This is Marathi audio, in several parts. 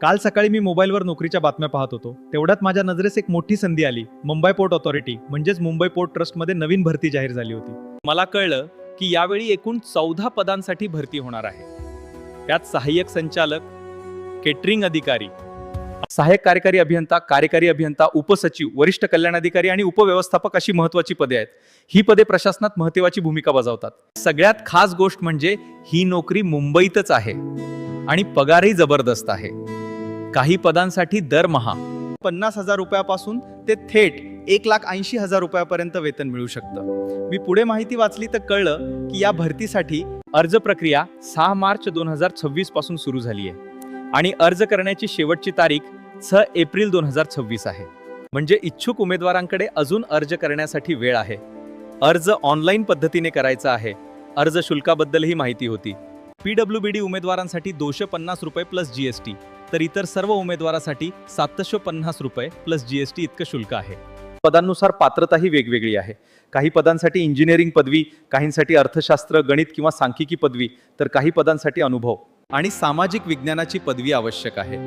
काल सकाळी मी मोबाईलवर नोकरीच्या बातम्या पाहत होतो. तेवढ्यात माझ्या नजरेस एक मोठी संधी आली. मुंबई पोर्ट ऑथॉरिटी म्हणजेच मुंबई पोर्ट ट्रस्टमध्ये नवीन भरती जाहीर झाली होती. मला कळलं की यावेळी एकूण 14 पदांसाठी भरती होणार आहे. त्यात सहाय्यक संचालक, केटरिंग अधिकारी, सहाय्यक कार्यकारी अभियंता, उपसचिव, वरिष्ठ कल्याण अधिकारी आणि उपव्यवस्थापक अशी महत्त्वाची पदे आहेत. ही पदे प्रशासनात महत्त्वाची भूमिका बजावतात. सगळ्यात खास गोष्ट म्हणजे ही नोकरी मुंबईतच आहे आणि पगारही जबरदस्त आहे. काही पदांसाठी दरमहा 50,000 रुपयापासून ते थेट 1,80,000 रुपयापर्यंत वेतन मिळू शकतं. मी पुढे माहिती वाचली तर कळलं की या भरतीसाठी अर्ज प्रक्रिया 6 मार्च 2026 पासून सुरू झाली आहे आणि अर्ज करण्याची शेवटची तारीख 6 एप्रिल 2026 आहे. म्हणजे इच्छुक उमेदवारांकडे अजून अर्ज करण्यासाठी वेळ आहे. अर्ज ऑनलाईन पद्धतीने करायचा आहे. अर्ज शुल्काबद्दलही माहिती होती. PWBD उमेदवारांसाठी 250 रुपये प्लस GST, तर इतर सर्व उमेदवारांसाठी 750 रुपये प्लस GST इतकं शुल्क आहे. पदांनुसार पात्रताही वेगवेगळी आहे. काही पदांसाठी इंजिनिअरिंग पदवी, काहींसाठी अर्थशास्त्र, गणित किंवा सांख्यिकी पदवी, तर काही पदांसाठी अनुभव आणि सामाजिक विज्ञानाची पदवी आवश्यक आहे.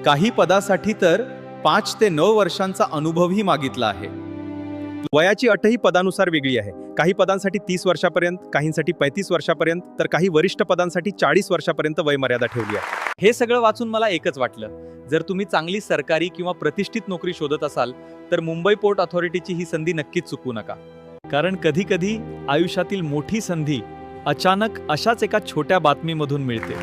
काही पदासाठी तर 5 ते 9 वर्षांचा अनुभवही मागितला आहे. वयाची अटही पदानुसार वेगळी आहे. काही पदांसाठी 30 वर्षापर्यंत, काहींसाठी 35 वर्षापर्यंत, तर काही वरिष्ठ पदांसाठी 40 वर्षापर्यंत वयमर्यादा ठेवली आहे. हे सगळं वाचून मला एकच वाटलं, जर तुम्ही चांगली सरकारी किंवा प्रतिष्ठित नोकरी शोधत असाल तर मुंबई पोर्ट ऑथॉरिटीची ही संधी नक्कीच चुकवू नका. कारण कधी कधी आयुष्यातील मोठी संधी अचानक अशाच एका छोट्या बातमीमधून मिळते.